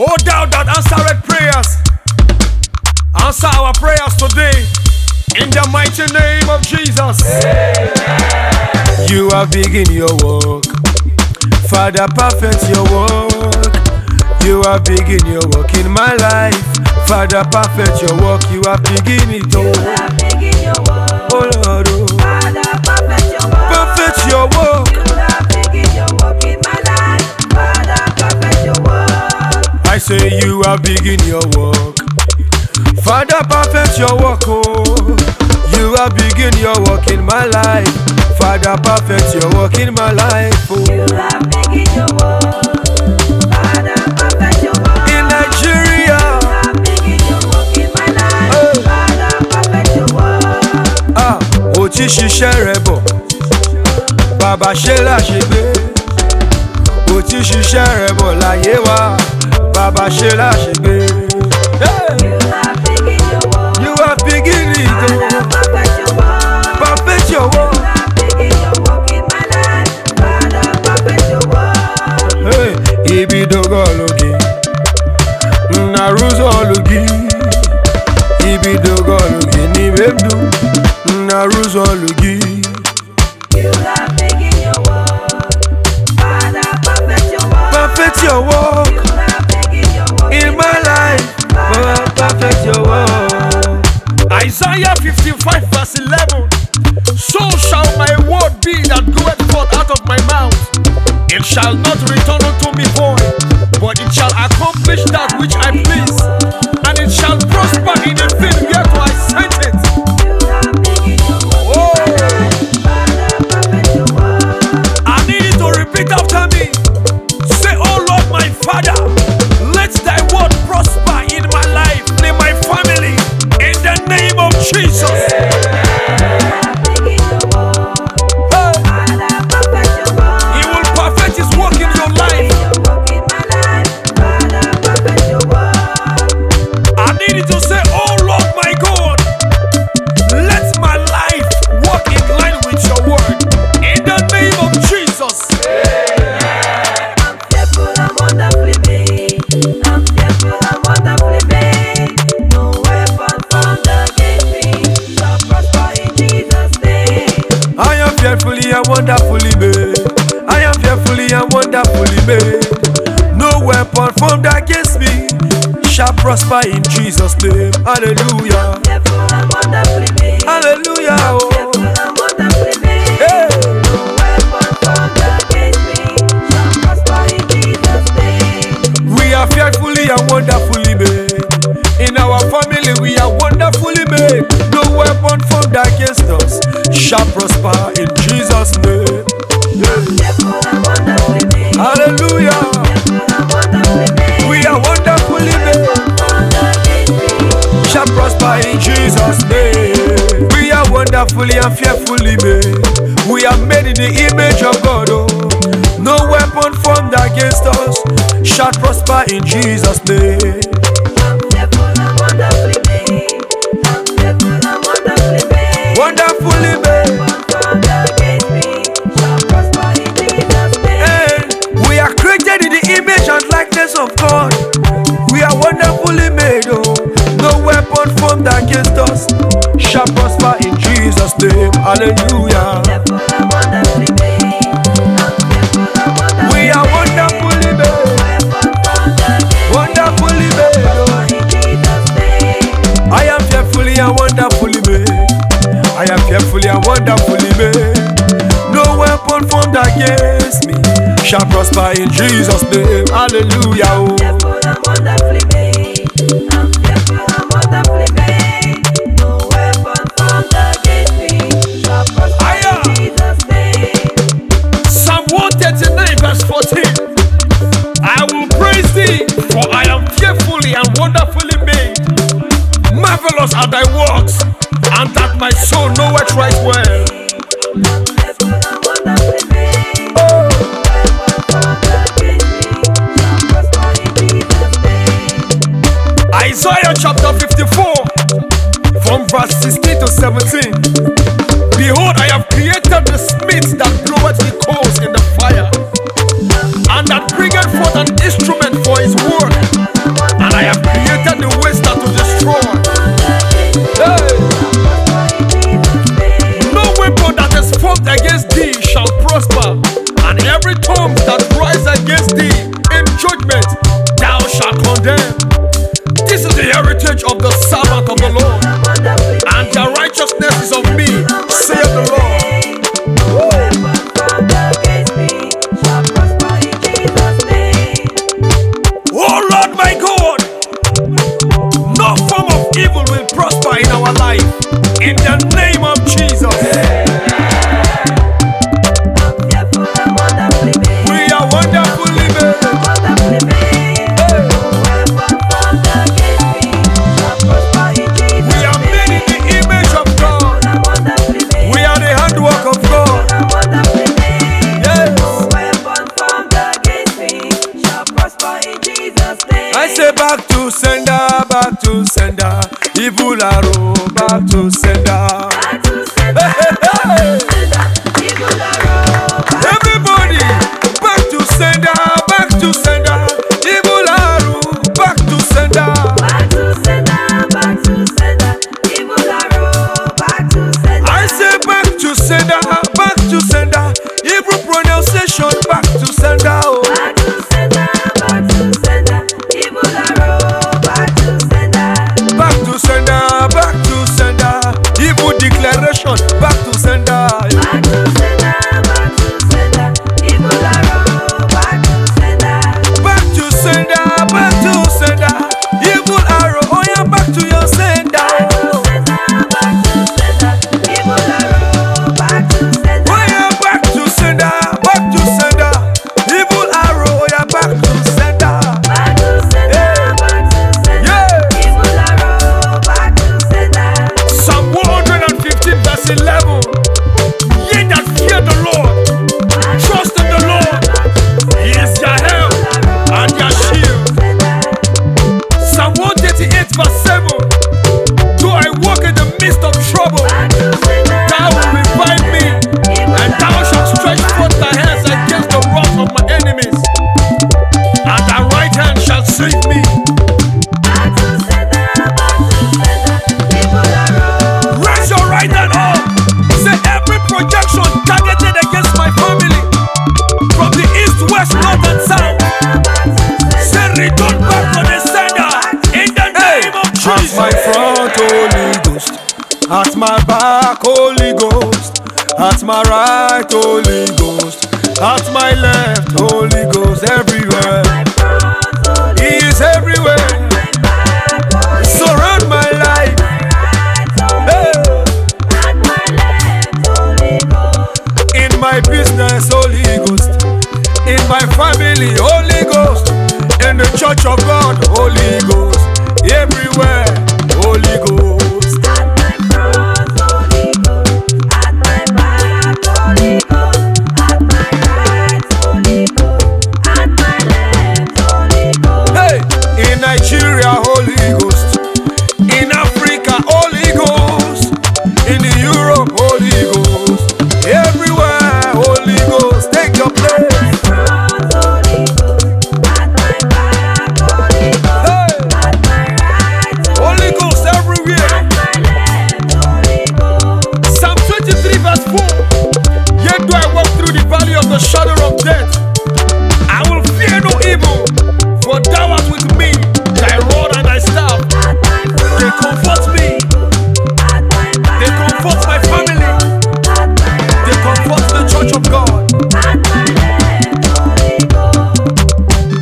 O thou that answered prayers, answer our prayers today, in the mighty name of Jesus. Amen. You have begun your work, Father, perfect your work. You have begun your work in my life, Father, perfect your work. You have begun it, oh. You have begun your work, Oh Lord, oh. Father, perfect your work. Perfect your work. You have begun your work in my life, Father, perfect your work. I say you have begun your work, Father, perfect your work, oh. You have begun your work in my life, Father, perfect your work in my life, oh. You have begun your work, Father, perfect your work. In Nigeria, You have begun your work in my life, Father, perfect your work. ó ti ṣiṣẹ́ rẹ̀ bọ̀, bàbá ṣe láṣegbé. Ó ti ṣiṣẹ́ rẹ̀ bọ̀ láyé wa, bàbá ṣe láṣegbé. You have begun your work, You have begun it, Father, oh. perfect your work. Perfect your work. You have begun your work in my life, Father, perfect your work. Hey, ibidogo logi, naruzo logi, ibidogo logi ni bemdu, naruzo logi. You have begun your work, Father, perfect your work. Perfect your work You have begun your work in my life, oh, perfect your work. Isaiah 55 verse 11. So shall my word be that goeth forth out of my mouth. It shall not return unto me void, but it shall accomplish that which I please, and it shall prosper in the thing whereto I sent it. You have begun your work Oh, in my life, Father, perfect your work. I need you to repeat after me. Say, oh Lord, my Father, let thy word prosper in my life, in my family, in the name of Jesus. You have begun your work, Hey, Father, perfect your work. he will perfect his work in your life. Your work in my life, Father, perfect your work. I need you to say, oh Lord, my God, let my life walk in line with your word, in the name of Jesus. I'm fearful and wonderfully made. I'm fearful and wonderfully made. No weapon formed against me shall prosper in Jesus' name. I am fearfully and wonderfully made. I am fearfully and wonderfully made. No weapon formed against me shall prosper in Jesus' name. Hallelujah. Fearful and wonderfully made. Hallelujah. Oh. Fearful and wonderfully made. Hey. No weapon formed against me shall prosper in Jesus' name. We are fearfully and wonderfully made. In our family, we are wonderfully made. No weapon formed against us shall prosper in Jesus' name. Fearful and wonderfully made. Hallelujah. Fearful and wonderfully made. We are wonderfully made. Formed against me Shall prosper in Jesus' name. We are wonderfully and fearfully made. We are made in the image of God. Oh. No weapon formed against us shall prosper in Jesus' name. I'm fearful and wonderfully made. I'm fearful and wonderfully made. Wonderfully made. Formed against me shall prosper in Jesus' name. Hey, we are created in the image and likeness of God. We are wonderfully made. Oh. No weapon formed against us shall prosper in Jesus' name. Hallelujah. Fearful and wonderfully made. I'm fearful and wonderfully We are wonderfully made. weapon formed against Wonderfully made. Oh. me in Jesus' name. I am fearfully and wonderfully made. I am fearfully and wonderfully made. No weapon formed against me shall prosper in Jesus' name. Hallelujah. Oh. Fearful and wonderfully made. I'm fearful and wonderfully made. No weapon formed against me shall prosper Aya. in Jesus' name. Psalm 139 verse 14. I will praise thee, for I am fearfully and wonderfully made. Marvelous are thy works, and that my soul knoweth right well. I'm fearful and wonderfully made. Oh. Weapon formed against me shall prosper in Jesus' name. Isaiah chapter 54, from verse 16 to 17. Behold, I have created the smith that bloweth the coals in the fire, and that bringeth forth an instrument for his work. prosper in Jesus' name. I say back to sender, back to sender. Evil arrow, back to sender. Back to sender, back to sender. Evil arrow, back Everybody, back to sender, back to sender. Evil arrow, back to sender. back to sender, back to sender. Evil arrow, back to sender. I say back to sender, back to sender. Evil pronunciation, back to sender. Oh. Back to sender, back to sender. Evil arrow, back to sender. Back to sender, back to sender. Evil declaration, back to sender. Back to sender, back to sender. Evil arrow, back to sender. Back to sender, back to sender. Evil arrow, oh yeah, back to your sender. Back to sender, back to sender. Evil arrow, back to sender. Oh yeah, back to sender, back to sender. Evil arrow, oh yeah, back to sender. Back to sender, back to sender. Yeah. Evil arrow, back to sender. Psalm 115 verse 11. Ye that fear the Lord, trust in the Lord. He is their help and their shield. Psalm 138 verse 7. Though I walk in the midst of trouble, thou will revive me, and thou shalt stretch forth thy hands against the wrath of my enemies, and thy right hand shall save me. Raise your right hand up. Say every projection targeted against my family, from the east, west, north, and south, say return back to the sender in the name of Jesus. At my front, Holy Ghost. At my back, Holy Ghost. At my right, Holy Ghost. At my left, Holy Ghost. Everywhere, He is everywhere. Surround my life. Hey. In my business, Holy Ghost. In my family, Holy Ghost. In the church of God, Holy Ghost. Everywhere, Holy Ghost. Hey, in Nigeria, Holy Ghost. In Africa, Holy Ghost. In Europe, Holy Ghost. Everywhere, Holy Ghost. Take your place. Hey, Holy Ghost everywhere. Psalm 23 verse 4. Yet do I walk through the valley of the shadow of death, I will fear no evil, for thou art with me. Thy rod and thy staff, they comfort me. They comfort my family. They comfort the church of God.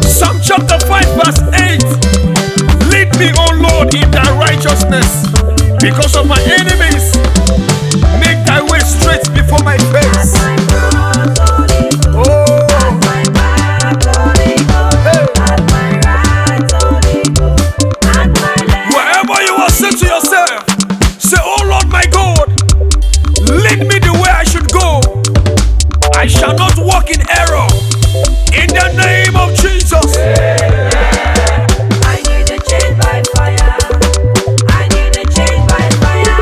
Psalm chapter 5 verse 8. Lead me, O Lord, in thy righteousness, because of my enemies. Make thy way straight before my face. Oh, hey. Wherever you are, say to yourself, say, oh Lord my God, lead me the way I should go. I shall not walk in error. In the name of Jesus. I need a change by fire. I need a change by fire.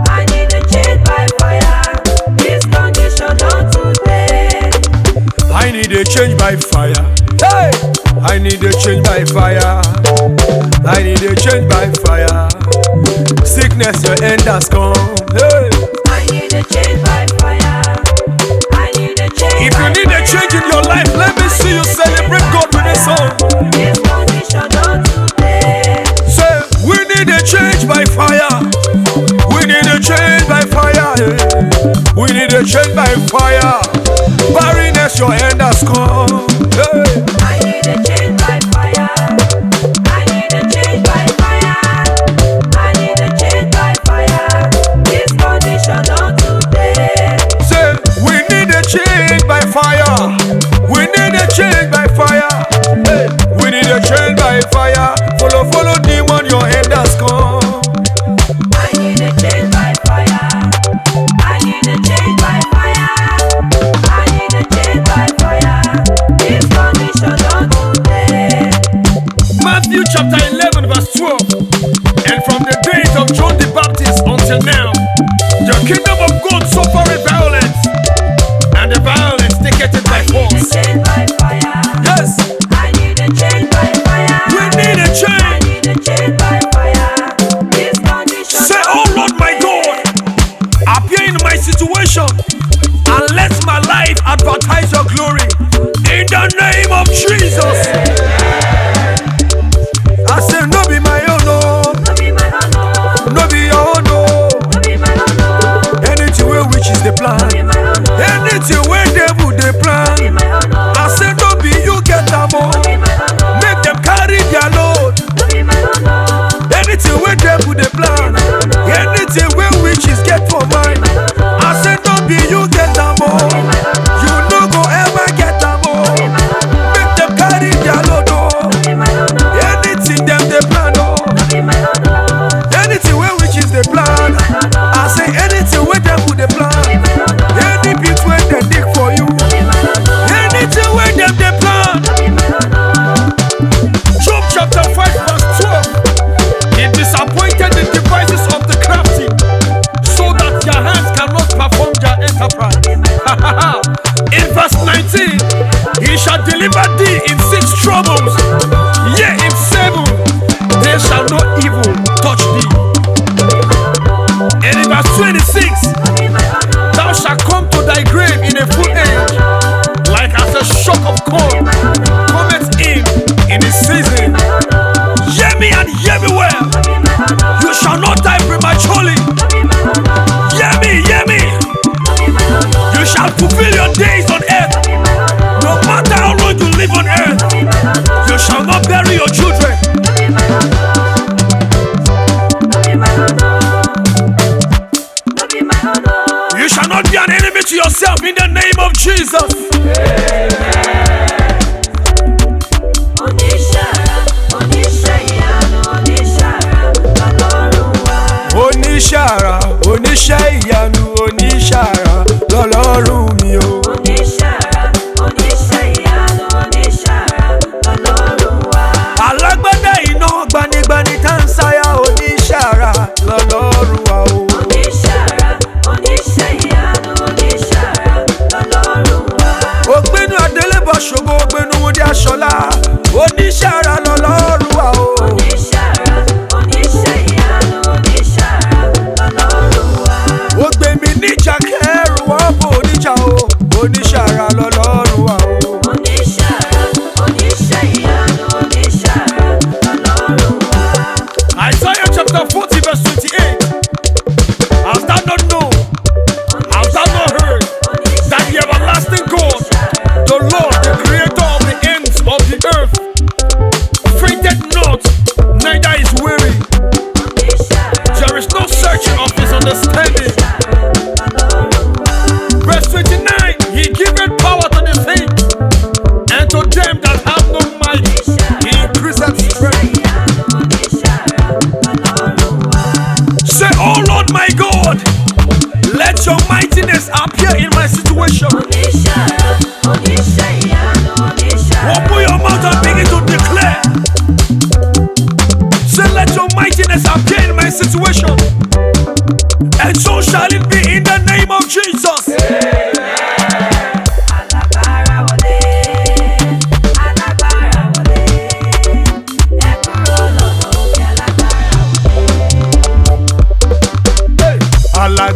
I need a change by fire. This condition not today. I need a change by fire. Hey! I need a change by fire. I need a change by fire. Sickness, your end has come. Hey! I need a change by fire. I need a change. If you need a change in your life, let me see you celebrate God with a song. This condition not today. Say, we need a change by fire. We need a change by fire. Hey. We need a change by fire. Barrenness, your end has come. Hey. I need a change by fire. I need a change by fire. I need a change by fire. This condition not today. Say, we need a change by fire. We need a change by fire. Hey. We need a change by fire. Follow demon, your end has come. I need a change by fire. I need a change by fire. I need a change by fire.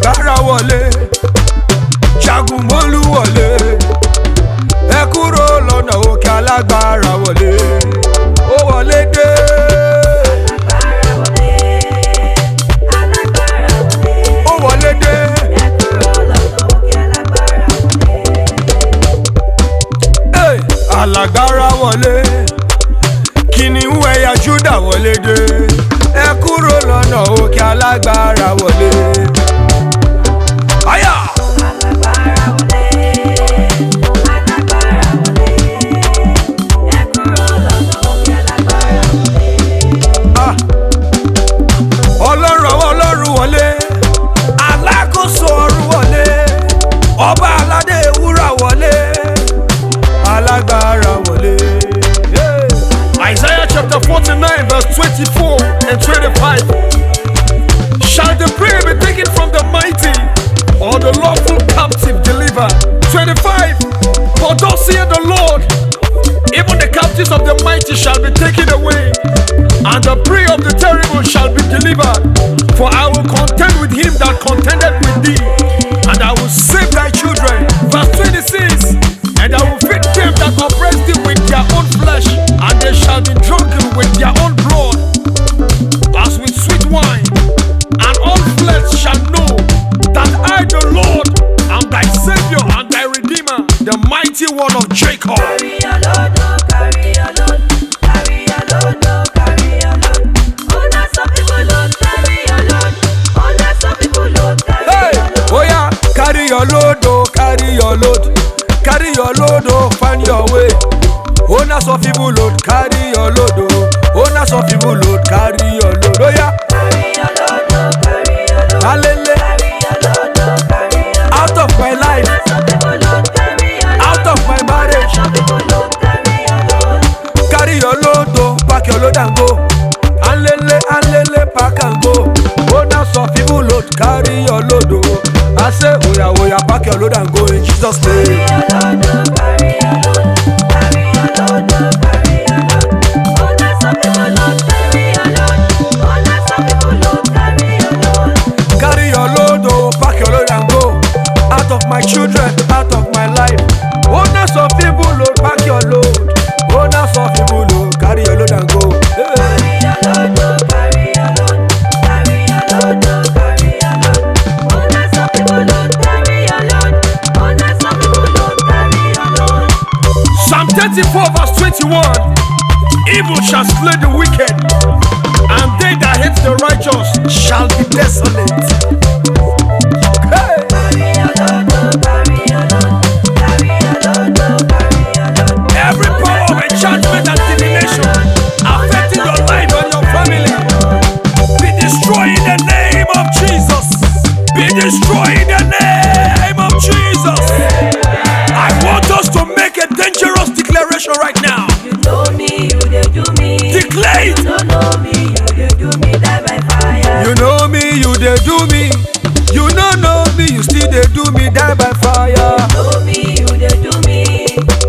alágbára wọlé, jagunmólú wọlé, ẹ kúrò lọ́nà òkè alágbára wọlé, ó wọlé dé. Ó wọlé dé. Alágbára wọlé, kìnìún ẹ̀yà Júdà wọlé dé, ẹ kúrò lọ́nà òkè alágbára wọlé. Aya! Alágbára wọlé, alágbára wọlé, ẹ kúrò lọ́nà òkè alágbára wọlé. Ọlọ́run àwọn ọlọ́run wọlé, alákòóso ọ̀run wọlé, ọba aládé wúrà wọlé, alágbára wọlé. Isaiah chapter 49 verse 24 and 25. Shall the prey be taken from the mighty, or the lawful captive delivered? 25. For thus saith the Lord, even the captives of the mighty shall be taken away, and the prey of the terrible shall be delivered. For I will contend with him that contended with thee, and I will save thy children. Verse 26. And I will feed them that oppress thee with their own flesh, and they shall be drunken with their own blood, as with sweet wine. And all flesh shall know that I, the Lord, am thy Savior and thy Redeemer, the mighty one of Jacob. Carry your load, oh, carry your load, carry your load, oh, carry your load. Oh, not some people load, carry your load. Oh, not some people load, carry your load. Oh yeah, carry your load, oh, carry your load. Carry your load, oh, find your way. Owners of evil load, carry your load, oh. Owners of evil load, carry your load, oh yeah. Carry your load, oh, carry your load. Hallelujah. Carry your load, oh, carry your load. Out of my life, Some people load, carry your load. out of my marriage, Some people load, carry your load. carry your load, oh, pack your load and go. Alele, pack and go. Owners of evil load, carry your load, oh. I say, oya, pack your load and go in Jesus' name. Carry your load, oh, carry your load. Carry your load, oh, carry your load. Oh, not some people load, carry your load. Oh, not some people load, carry your load. Carry your load, oh, pack your load and go. Out of my children, out of my life. Owners of evil load, pack your load. Owners of evil load, carry your load and go. Hey. Carry your load, oh, carry your load. Carry your load, oh, carry your load. Oh, not some people load, carry your load. Oh, not some people load, carry your load. Psalm 34 verse 21. Evil shall slay the wicked, and they that hate the righteous shall be desolate. Hey. Carry your load, oh, carry your load. Carry your load, oh, carry your load. Every power of enchantment and divination affecting your life and your family, be destroyed in the name of Jesus. Be destroyed in the name of Jesus. I want us to make a dangerous declaration right now. You know me, you dey do me. Declare it. You don't know me, you dey do me, die by fire. You know me, you dey do me. You don't know me, you still dey do me, die by fire. Know me, you dey do me.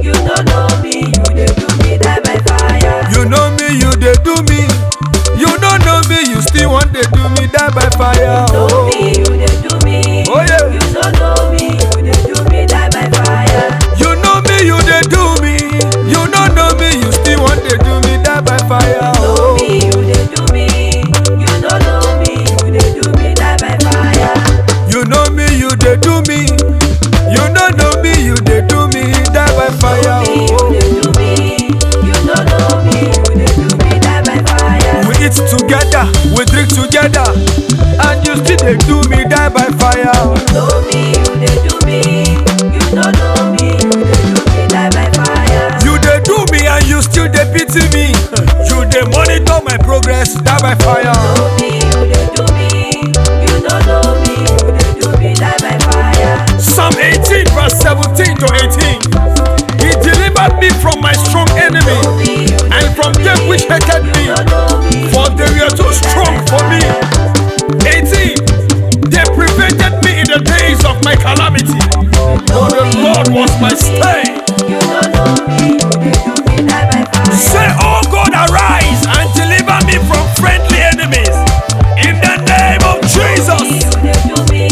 You don't know me, you dey do me, die by fire. You know me, you dey do me. You don't know me, you still want to do me, die by fire. Know Oh, me, you dey do me. oh yeah. You don't know me, you dey do me, die by fire. You know me, you dey do me. You don't know me, you still want to do me, die by fire. Know Oh, me, you dey do me. You don't know me, you dey do me, die by fire. you know me, you dey do me. You don't know me, you dey do me, die by fire. Me, you Oh, dey do me. You don't know me, you dey do me, die by fire. we eat together, we drink together, and you still dey do me, die by fire. Know me, you dey do me. You don't know me, you dey do me, die by fire. You dey do me and you still dey pity me. You dey monitor my progress, die by fire. Know me, you dey do me. You don't know me, you dey do me, die by fire. Psalm 18 verse 17 to 18. He delivered me from my strong enemy and from them which hated me, for they were too strong for me. 18. They prevented me in the days of my calamity, for the Lord was my stay. You don't know me, you dey do me, die by fire. Say, oh God, arise and deliver me from friendly enemies, in the name of Jesus. You dey do me.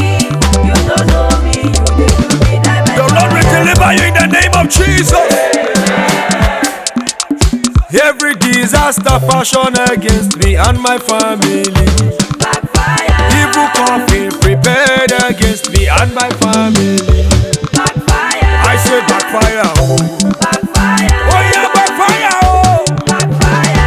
Every disaster fashion against me and my family. Backfire. Evil coffin prepared against me and my family. Backfire. I say backfire. Backfire. Oh yeah, backfire. Backfire.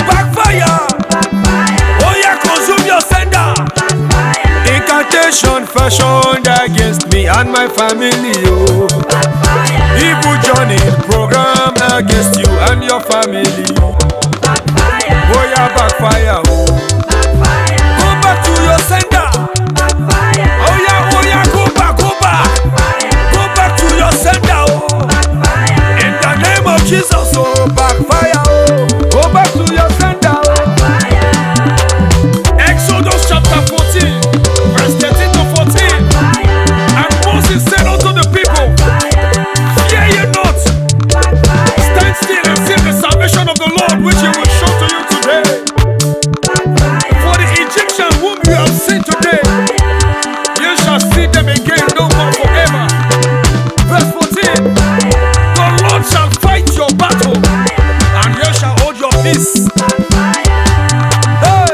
Backfire. Backfire. Oh yeah, consume your sender. Backfire. Incantation fashioned against me and my family. Oh. Backfire. Evil journey program against you and your family. Backfire. Oh yeah, backfire. Oh. Backfire. Go back to your sender. Backfire. Oh yeah, go back, go back. Backfire. Go back to your sender. Oh. Backfire. In the name of Jesus, oh, backfire. Oh. Go back to your sender. Oh. Backfire. Exodus chapter 14, verse 13 to 14. And Moses said unto the people, fear ye not, stand still and see the salvation of the Lord, which he will show to you today. For the Egyptians whom you have seen today, you shall see them again no more forever. Verse 14, the Lord shall fight your battle, and you shall hold your peace. Hey,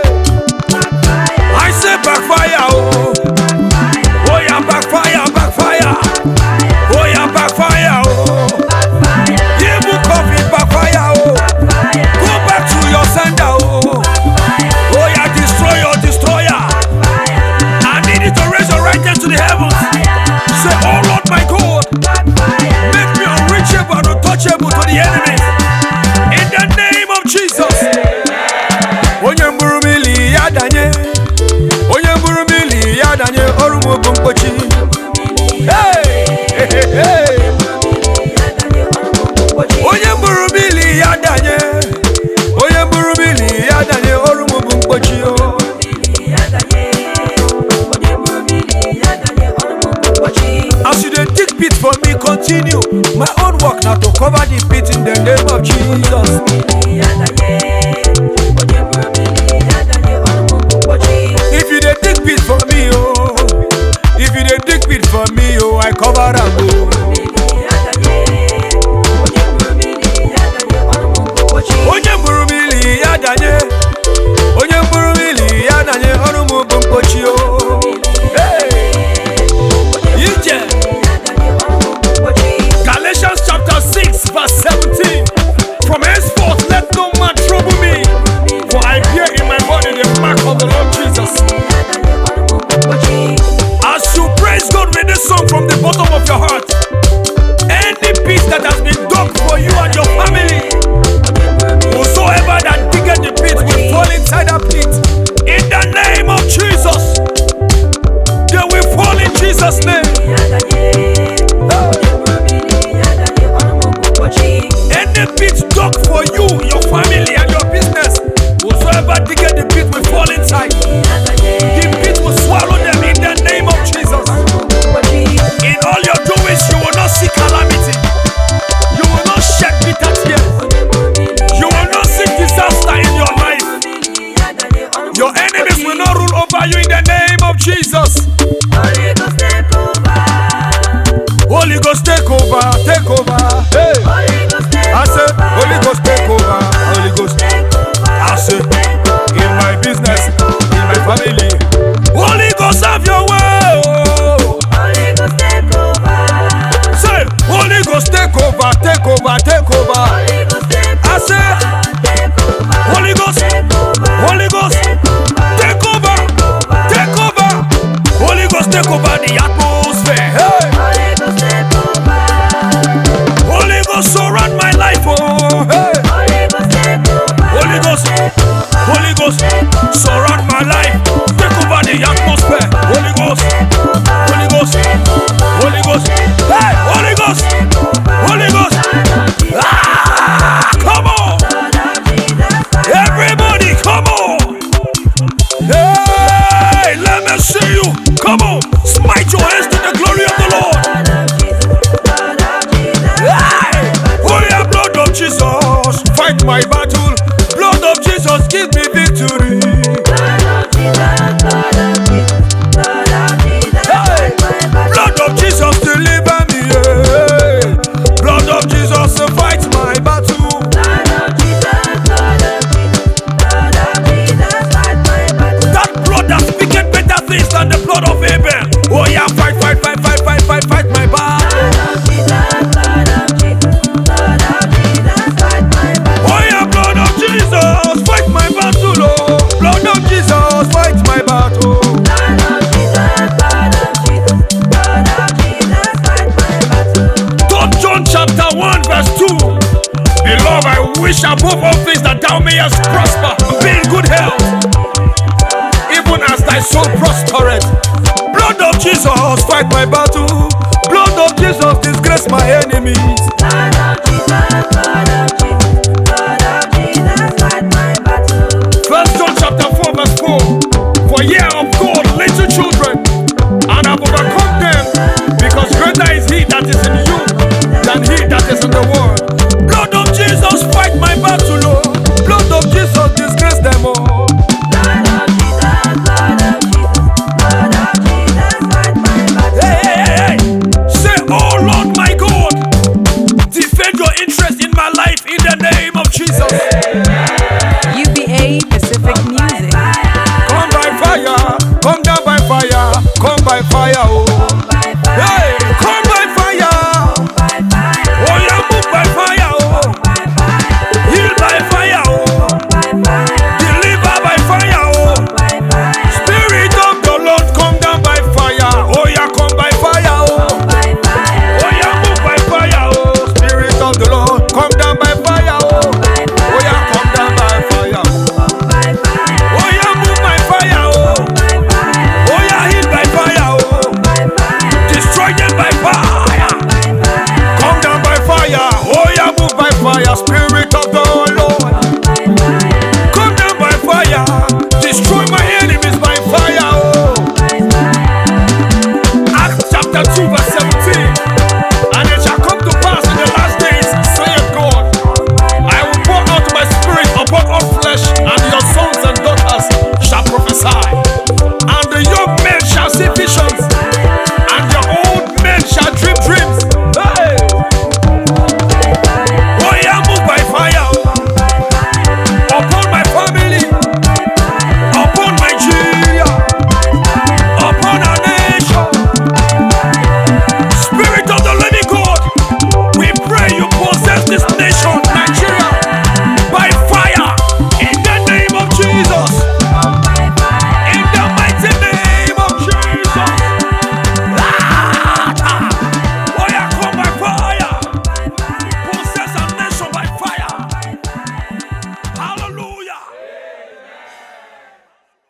I say backfire, oh. Oh yeah, backfire, backfire. Oh yeah, backfire, oh. Evil coffee, backfire, oh. Go back to your sender, oh. Oh yeah, destroy your destroyer. I need you to raise your right hand to the heavens. Say, oh Lord my God, make me unreachable and untouchable to the enemies. In the name of Jesus. Onye mburu mili ya danye. Onye mburu mili ya danye. Orumu bumpochi. Hey, hey, hey, hey. Onye mburu mili ya danye. Onye mburu mili ya danye. Orumu bumpochi, oh. As you dey dig pit for me, continue. My own work now to cover the pit in the name of Jesus. If you dey dig pit for me, oh. If you dey dig pit for me, oh, I cover am, oh. Onye mburu mili ya danye. Onye mburu mili ya danye. Orumu bumpochi, oh. Hey, Ije. Galatians chapter 6 verse 17. From henceforth let no man trouble me, for I bear in my body the mark of the Lord Jesus. As you praise God with this song from the bottom of your heart, any pit that has been dug for you and your family, whosoever that diggeth the pit will fall inside that pit. In the name of Jesus, they will fall in Jesus' name. Any pit dug for you, your family, and your business, whosoever diggeth the pit will fall inside. The pit will swallow them in the name of Jesus. In all your doings, you will not see calamity. You will not shed bitter tears. You will not see disaster in your life. Your enemies will not rule over you in the name of Jesus. Holy Ghost take over, take over. Hey, I said, Holy Ghost take over, Holy above all things that thou mayest prosper, be in good health, even as thy soul prospereth. Blood of Jesus, fight my battle. Blood of Jesus, disgrace my enemies. Blood of Jesus, blood of Jesus, blood of Jesus, fight my battle. 1 John chapter 4 verse 4. For ye are of God, little children, and have overcome them, because greater is he that is in you than he that is in the world. Blood of Jesus, fight my battle, Lord. Blood of Jesus, disgrace them all. Blood of Jesus, blood of Jesus, blood of Jesus, fight my battle. Hey. Say, oh Lord my God, defend your interest in my life in the name of Jesus. Uba-Pacific music. Come by fire, come down by fire, come by fire, oh.